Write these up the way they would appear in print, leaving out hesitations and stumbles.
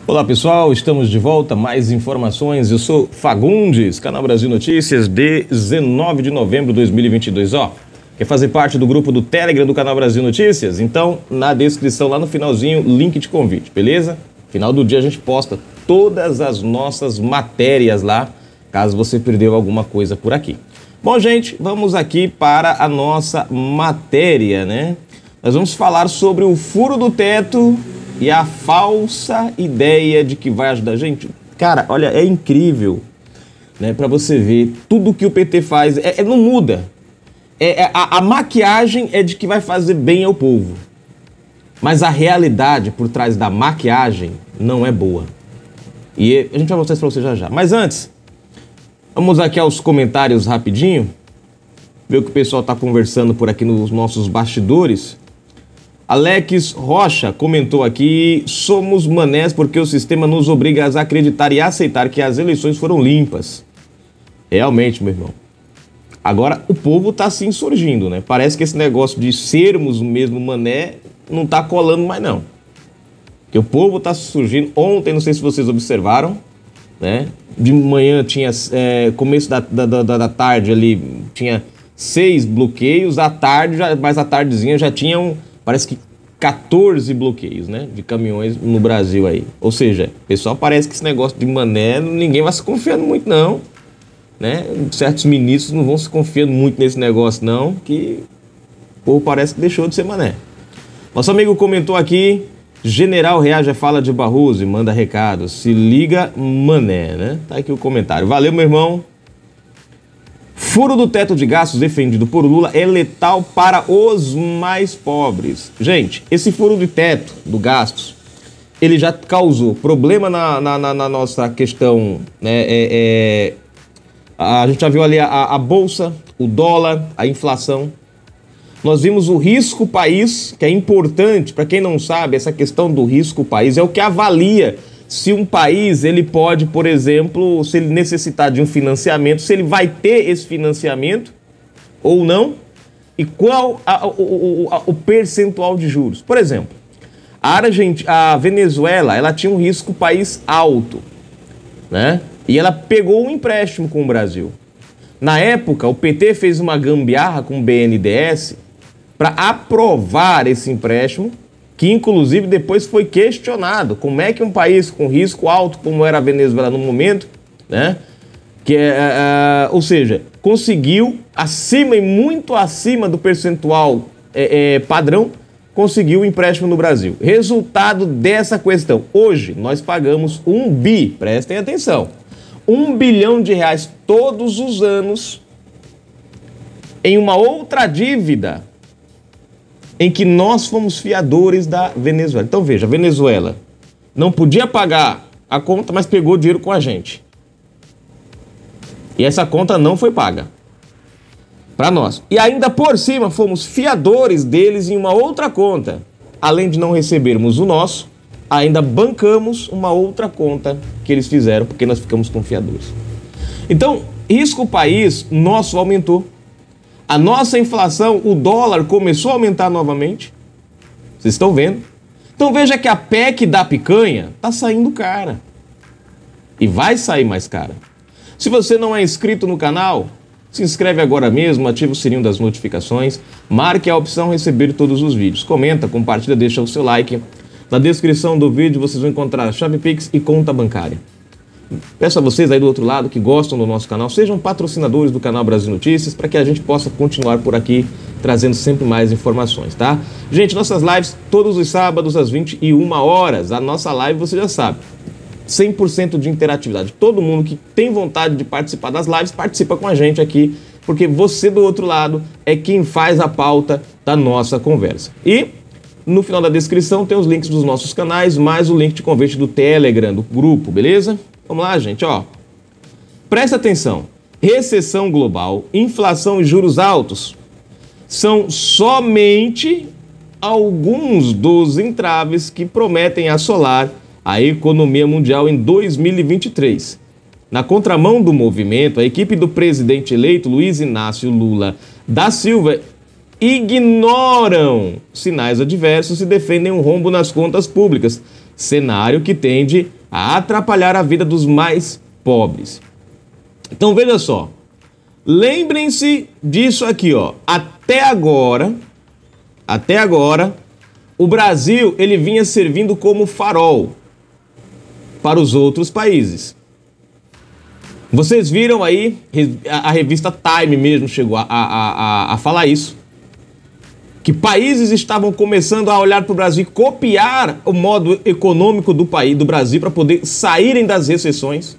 Olá pessoal, estamos de volta, mais informações, eu sou Fagundes, Canal Brasil Notícias, 19 de novembro de 2022, quer fazer parte do grupo do Telegram do Canal Brasil Notícias? Então, na descrição, lá no finalzinho, link de convite, beleza? Final do dia a gente posta todas as nossas matérias lá, caso você perdeu alguma coisa por aqui. Bom, gente, vamos aqui para a nossa matéria, né? Nós vamos falar sobre o furo do teto e a falsa ideia de que vai ajudar. Gente, cara, olha, é incrível, né? Para você ver, tudo que o PT faz, não muda. A maquiagem é de que vai fazer bem ao povo. Mas a realidade por trás da maquiagem não é boa. E a gente vai mostrar isso para você já já. Mas antes, vamos aqui aos comentários rapidinho. Ver o que o pessoal está conversando por aqui nos nossos bastidores. Alex Rocha comentou aqui: somos manés porque o sistema nos obriga a acreditar e aceitar que as eleições foram limpas. Realmente, meu irmão. Agora o povo está se insurgindo, né? Parece que esse negócio de sermos o mesmo mané não está colando mais não. Porque o povo está surgindo. Ontem, não sei se vocês observaram, né? De manhã tinha, começo da tarde ali, tinha 6 bloqueios. À tarde, mais à tardezinha já tinham, parece que 14 bloqueios, né, de caminhões no Brasil aí. Ou seja, pessoal, parece que esse negócio de mané, ninguém vai se confiando muito não, né? Certos ministros não vão se confiando muito nesse negócio não, que o povo parece que deixou de ser mané. Nosso amigo comentou aqui: General reage à fala de Barroso e manda recado, se liga mané, né? Tá aqui o comentário. Valeu, meu irmão. Furo do teto de gastos defendido por Lula é letal para os mais pobres. Gente, esse furo de teto do gastos, ele já causou problema na nossa questão, né? A gente já viu ali a bolsa, o dólar, a inflação. Nós vimos o risco país, que é importante. Para quem não sabe, essa questão do risco país é o que avalia se um país ele pode, por exemplo, se ele necessitar de um financiamento, se ele vai ter esse financiamento ou não, e qual o percentual de juros. Por exemplo, a Venezuela, ela tinha um risco país alto, né? E ela pegou um empréstimo com o Brasil. Na época, o PT fez uma gambiarra com o BNDES para aprovar esse empréstimo, que inclusive depois foi questionado. Como é que um país com risco alto, como era a Venezuela no momento, né? Ou seja, conseguiu, acima e muito acima do percentual padrão, conseguiu o empréstimo no Brasil. Resultado dessa questão: hoje nós pagamos prestem atenção, R$1 bilhão todos os anos em uma outra dívida em que nós fomos fiadores da Venezuela. Então veja, a Venezuela não podia pagar a conta, mas pegou dinheiro com a gente. E essa conta não foi paga para nós. E ainda por cima fomos fiadores deles em uma outra conta. Além de não recebermos o nosso, ainda bancamos uma outra conta que eles fizeram, porque nós ficamos com fiadores. Então, risco país nosso aumentou. A nossa inflação, o dólar começou a aumentar novamente. Vocês estão vendo? Então veja que a PEC da picanha está saindo cara. E vai sair mais cara. Se você não é inscrito no canal, se inscreve agora mesmo, ativa o sininho das notificações, marque a opção receber todos os vídeos. Comenta, compartilha, deixa o seu like. Na descrição do vídeo vocês vão encontrar chave Pix e conta bancária. Peço a vocês aí do outro lado que gostam do nosso canal, sejam patrocinadores do Canal Brasil Notícias, para que a gente possa continuar por aqui, trazendo sempre mais informações, tá? Gente, nossas lives todos os sábados às 21 horas. A nossa live, você já sabe, 100% de interatividade. Todo mundo que tem vontade de participar das lives, participa com a gente aqui, porque você do outro lado é quem faz a pauta da nossa conversa. E no final da descrição tem os links dos nossos canais, mais o link de convite do Telegram, do grupo, beleza? Vamos lá, gente, presta atenção. Recessão global, inflação e juros altos são somente alguns dos entraves que prometem assolar a economia mundial em 2023. Na contramão do movimento, a equipe do presidente eleito Luiz Inácio Lula da Silva ignoram sinais adversos e defendem um rombo nas contas públicas, Cenário que tende a atrapalhar a vida dos mais pobres. Então veja só, lembrem-se disso aqui, ó. Até agora, o Brasil ele vinha servindo como farol para os outros países. Vocês viram aí, a revista Time mesmo chegou a falar isso, que países estavam começando a olhar para o Brasil e copiar o modo econômico do Brasil para poder saírem das recessões.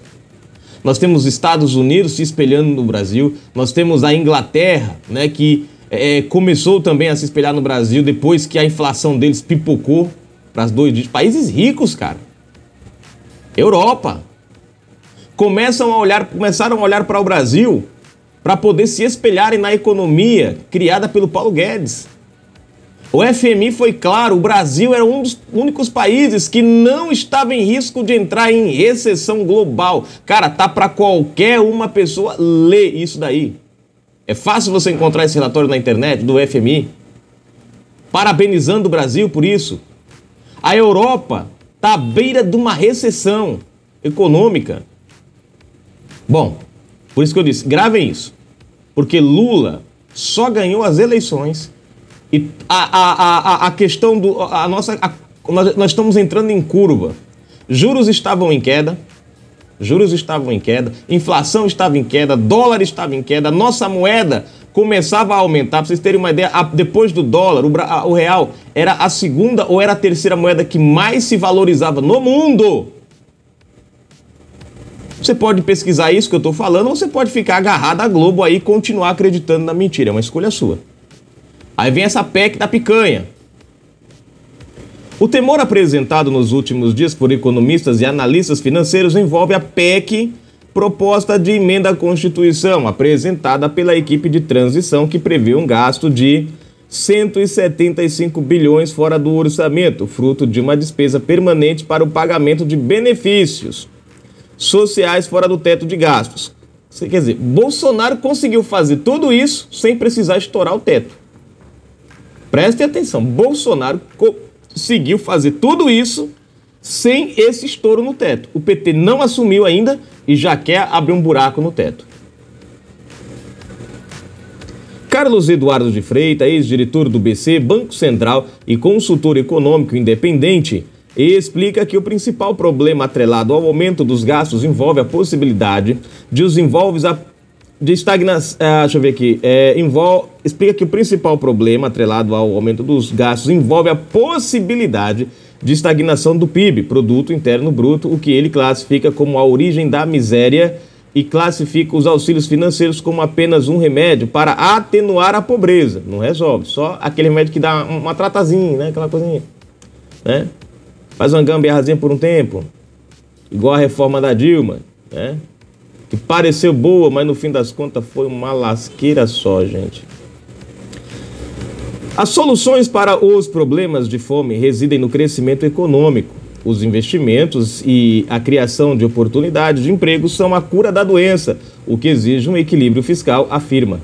Nós temos Estados Unidos se espelhando no Brasil, nós temos a Inglaterra, né, que começou também a se espelhar no Brasil depois que a inflação deles pipocou para os 2 dígitos. Países ricos, cara. Europa. Começaram a olhar para o Brasil para poder se espelharem na economia criada pelo Paulo Guedes. O FMI foi claro, o Brasil era um dos únicos países que não estava em risco de entrar em recessão global. Cara, tá para qualquer uma pessoa ler isso daí. É fácil você encontrar esse relatório na internet do FMI, parabenizando o Brasil por isso. A Europa está à beira de uma recessão econômica. Bom, por isso que eu disse, gravem isso. Porque Lula só ganhou as eleições e a questão nós estamos entrando em curva. Juros estavam em queda, inflação estava em queda, dólar estava em queda, nossa moeda começava a aumentar. Para vocês terem uma ideia, depois do dólar, o real era a segunda ou era a terceira moeda que mais se valorizava no mundo. Você pode pesquisar isso que eu estou falando, ou você pode ficar agarrado à Globo aí e continuar acreditando na mentira. É uma escolha sua. Aí vem essa PEC da picanha. O temor apresentado nos últimos dias por economistas e analistas financeiros envolve a PEC, proposta de emenda à Constituição, apresentada pela equipe de transição, que prevê um gasto de 175 bilhões fora do orçamento, fruto de uma despesa permanente para o pagamento de benefícios sociais fora do teto de gastos. Quer dizer, Bolsonaro conseguiu fazer tudo isso sem precisar estourar o teto. Prestem atenção, Bolsonaro conseguiu fazer tudo isso sem esse estouro no teto. O PT não assumiu ainda e já quer abrir um buraco no teto. Carlos Eduardo de Freitas, ex-diretor do BC, Banco Central e consultor econômico independente, explica que o principal problema atrelado ao aumento dos gastos envolve a possibilidade de os envolves de estagnação. Explica que o principal problema atrelado ao aumento dos gastos envolve a possibilidade de estagnação do PIB, Produto Interno Bruto, o que ele classifica como a origem da miséria e classifica os auxílios financeiros como apenas um remédio para atenuar a pobreza. Não resolve, só aquele remédio que dá uma tratazinha, né? Aquela coisinha, né? Faz uma gambiarrazinha por um tempo, igual a reforma da Dilma, né? Que pareceu boa, mas no fim das contas foi uma lasqueira só, gente. As soluções para os problemas de fome residem no crescimento econômico. Os investimentos e a criação de oportunidades de emprego são a cura da doença, o que exige um equilíbrio fiscal, afirma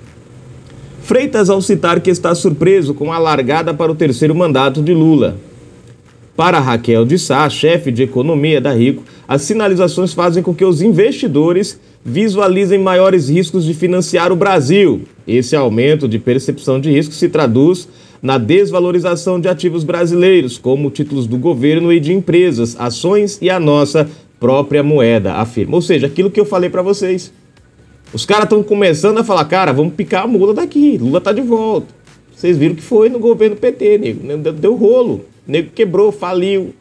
Freitas, ao citar que está surpreso com a largada para o terceiro mandato de Lula. Para Raquel de Sá, chefe de economia da Rico, as sinalizações fazem com que os investidores visualizem maiores riscos de financiar o Brasil. Esse aumento de percepção de risco se traduz na desvalorização de ativos brasileiros, como títulos do governo e de empresas, ações e a nossa própria moeda, afirma. Ou seja, aquilo que eu falei para vocês. Os caras estão começando a falar, cara, vamos picar a mula daqui, Lula tá de volta. Vocês viram que foi no governo PT, nego, deu rolo, nego quebrou, faliu.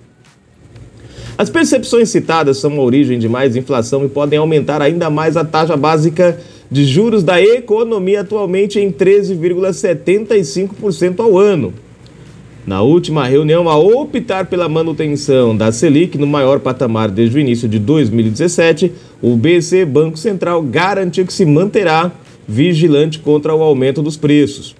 As percepções citadas são a origem de mais inflação e podem aumentar ainda mais a taxa básica de juros da economia, atualmente em 13,75% ao ano. Na última reunião, a optar pela manutenção da Selic no maior patamar desde o início de 2017, o BC, Banco Central, garantiu que se manterá vigilante contra o aumento dos preços.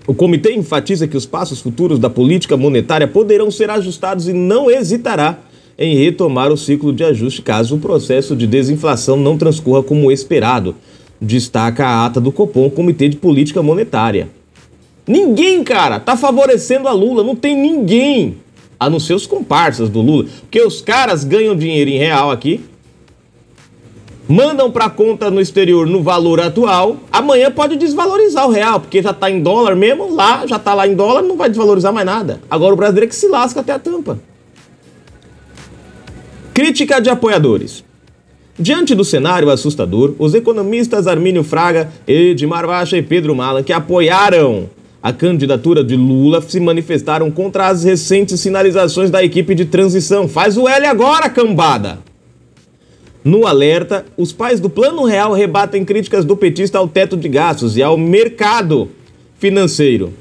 O comitê enfatiza que os passos futuros da política monetária poderão ser ajustados e não hesitará em retomar o ciclo de ajuste caso o processo de desinflação não transcorra como esperado, destaca a ata do Copom, Comitê de Política Monetária. Ninguém, cara, tá favorecendo a Lula, não tem ninguém a não ser os comparsas do Lula, porque os caras ganham dinheiro em real aqui, mandam para conta no exterior no valor atual, amanhã pode desvalorizar o real, porque já tá em dólar mesmo, lá, já tá lá em dólar, não vai desvalorizar mais nada. Agora o brasileiro é que se lasca até a tampa. Crítica de apoiadores. Diante do cenário assustador, os economistas Armínio Fraga, Edmar Baixa e Pedro Malan, que apoiaram a candidatura de Lula, se manifestaram contra as recentes sinalizações da equipe de transição. Faz o L agora, cambada! No alerta, os pais do Plano Real rebatem críticas do petista ao teto de gastos e ao mercado financeiro.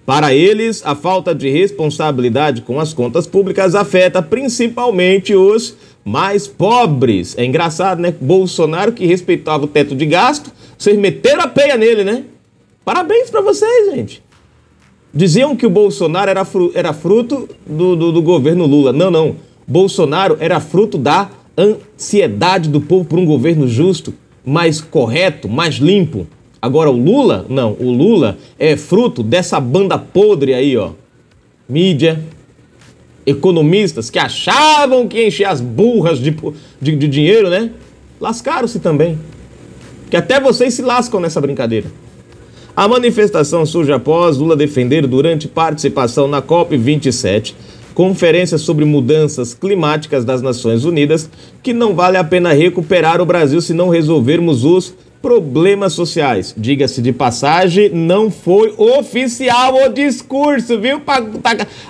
Para eles, a falta de responsabilidade com as contas públicas afeta principalmente os mais pobres. É engraçado, né? Bolsonaro, que respeitava o teto de gasto, vocês meteram a peia nele, né? Parabéns para vocês, gente. Diziam que o Bolsonaro era fruto do governo Lula. Não. Bolsonaro era fruto da ansiedade do povo por um governo justo, mais correto, mais limpo. Agora o Lula, não, o Lula é fruto dessa banda podre aí, ó. Mídia, economistas que achavam que encher as burras de dinheiro, né? Lascaram-se também. Que até vocês se lascam nessa brincadeira. A manifestação surge após Lula defender durante participação na COP27, conferência sobre mudanças climáticas das Nações Unidas, que não vale a pena recuperar o Brasil se não resolvermos os problemas sociais. Diga-se de passagem, não foi oficial o discurso, viu?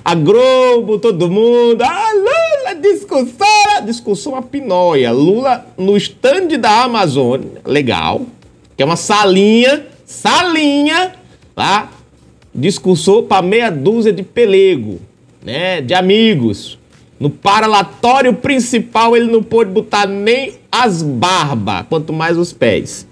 A Globo, todo mundo. Ah, Lula, discussão a pinóia. Lula no stand da Amazônia, legal, que é uma salinha, tá? Discursou para meia dúzia de pelego, né? De amigos. No parlatório principal ele não pôde botar nem as barbas, quanto mais os pés.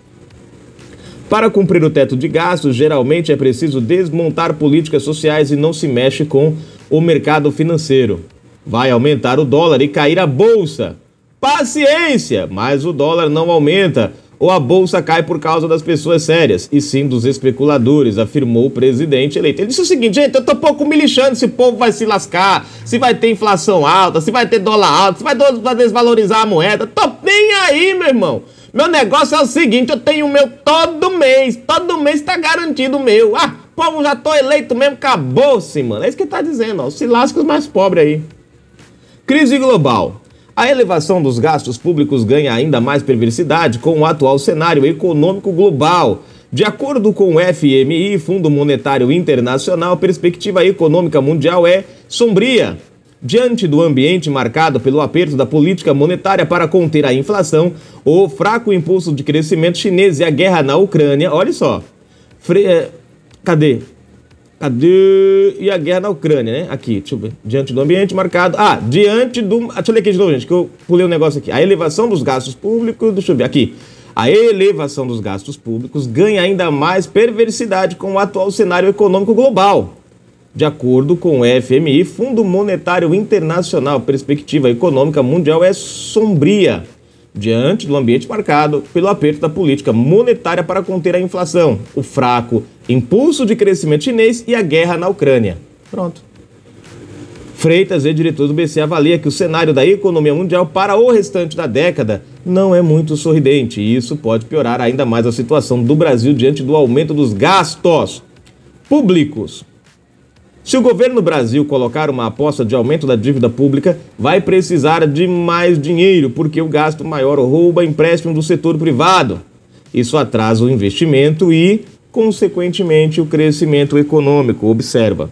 Para cumprir o teto de gastos, geralmente é preciso desmontar políticas sociais e não se mexe com o mercado financeiro. Vai aumentar o dólar e cair a bolsa. Paciência, mas o dólar não aumenta ou a bolsa cai por causa das pessoas sérias, e sim dos especuladores, afirmou o presidente eleito. Ele disse o seguinte: gente, eu tô pouco me lixando se o povo vai se lascar, se vai ter inflação alta, se vai ter dólar alto, se vai desvalorizar a moeda. Tô nem aí, meu irmão. Meu negócio é o seguinte, eu tenho o meu todo mês tá garantido o meu. Ah, povo, já tô eleito mesmo, acabou-se, mano. É isso que ele tá dizendo, ó, se lasca os mais pobres aí. Crise global. A elevação dos gastos públicos ganha ainda mais perversidade com o atual cenário econômico global. De acordo com o FMI, Fundo Monetário Internacional, a perspectiva econômica mundial é sombria. Diante do ambiente marcado pelo aperto da política monetária para conter a inflação, o fraco impulso de crescimento chinês e a guerra na Ucrânia, olha só, Cadê? E a guerra na Ucrânia, né? Aqui, deixa eu ver. Diante do ambiente marcado... deixa eu ler aqui de novo, gente, que eu pulei um negócio aqui. A elevação dos gastos públicos... Deixa eu ver aqui. A elevação dos gastos públicos ganha ainda mais perversidade com o atual cenário econômico global. De acordo com o FMI, Fundo Monetário Internacional, a perspectiva econômica mundial é sombria. Diante do ambiente marcado pelo aperto da política monetária para conter a inflação, o fraco impulso de crescimento chinês e a guerra na Ucrânia. Pronto. Freitas, diretor do BC, avalia que o cenário da economia mundial para o restante da década não é muito sorridente e isso pode piorar ainda mais a situação do Brasil diante do aumento dos gastos públicos. Se o governo do Brasil colocar uma aposta de aumento da dívida pública, vai precisar de mais dinheiro, porque o gasto maior rouba empréstimo do setor privado. Isso atrasa o investimento e, consequentemente, o crescimento econômico, observa.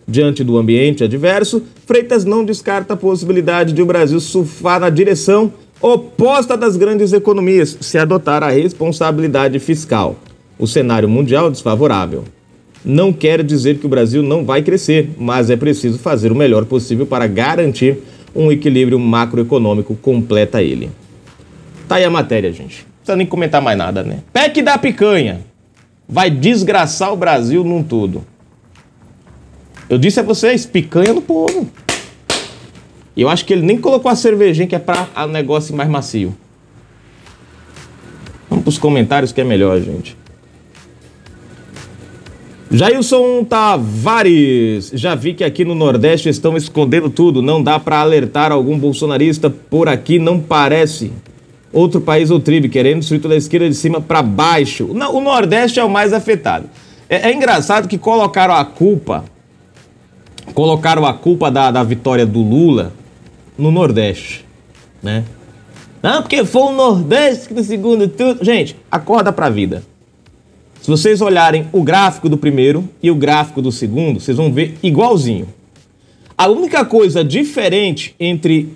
Diante do ambiente adverso, Freitas não descarta a possibilidade de o Brasil surfar na direção oposta das grandes economias, se adotar a responsabilidade fiscal. O cenário mundial é desfavorável. Não quer dizer que o Brasil não vai crescer, mas é preciso fazer o melhor possível para garantir um equilíbrio macroeconômico, completa ele. Tá aí a matéria, gente. Não precisa nem comentar mais nada, né? PEC da picanha vai desgraçar o Brasil num todo. Eu disse a vocês, picanha no povo. E eu acho que ele nem colocou a cervejinha que é para o negócio mais macio. Vamos para os comentários que é melhor, gente. Jailson Tavares, já vi que aqui no Nordeste estão escondendo tudo, não dá para alertar algum bolsonarista, por aqui não parece outro país ou tribo, querendo destruir toda a esquerda de cima para baixo. Não, o Nordeste é o mais afetado. É engraçado que colocaram a culpa da vitória do Lula no Nordeste, né? Não, porque foi o Nordeste que no segundo turno... Gente, acorda pra vida. Se vocês olharem o gráfico do primeiro e o gráfico do segundo, vocês vão ver igualzinho. A única coisa diferente entre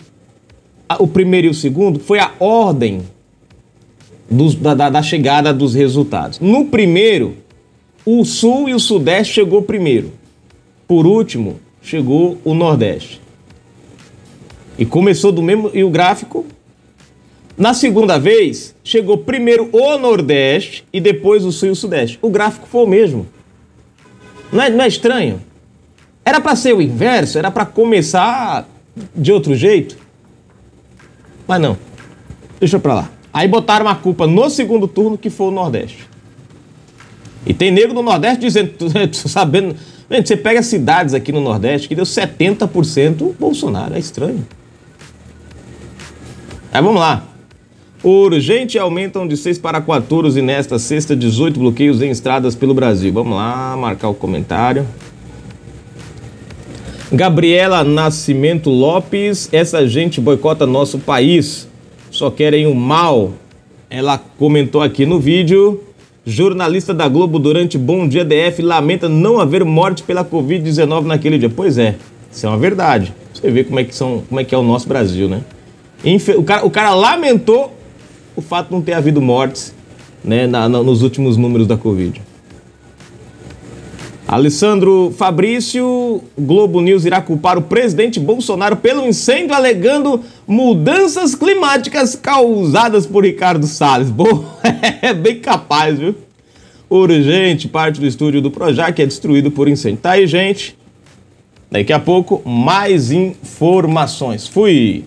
o primeiro e o segundo foi a ordem da chegada dos resultados. No primeiro, o Sul e o Sudeste chegou primeiro. Por último, chegou o Nordeste. E começou do mesmo... E o gráfico... Na segunda vez, chegou primeiro o Nordeste e depois o Sul e o Sudeste. O gráfico foi o mesmo. Não é estranho? Era para ser o inverso, era para começar de outro jeito. Mas não. Deixa pra lá. Aí botaram a culpa no segundo turno, que foi o Nordeste. E tem nego no Nordeste dizendo, sabendo... Gente, você pega cidades aqui no Nordeste que deu 70% Bolsonaro. É estranho. Aí vamos lá. Urgente aumentam de 6 para 14 e nesta sexta 18 bloqueios em estradas pelo Brasil. Vamos lá, marcar o comentário. Gabriela Nascimento Lopes, essa gente boicota nosso país, só querem o mal. Ela comentou aqui no vídeo. Jornalista da Globo durante Bom Dia DF lamenta não haver morte pela Covid-19 naquele dia. Pois é, isso é uma verdade. Você vê como é que é o nosso Brasil, né? O cara lamentou o fato de não ter havido mortes, né, nos últimos números da Covid. Alessandro Fabrício, Globo News irá culpar o presidente Bolsonaro pelo incêndio, alegando mudanças climáticas causadas por Ricardo Salles. Bom, é bem capaz, viu? Urgente, parte do estúdio do Projac é destruído por incêndio. Tá aí, gente. Daqui a pouco, mais informações. Fui!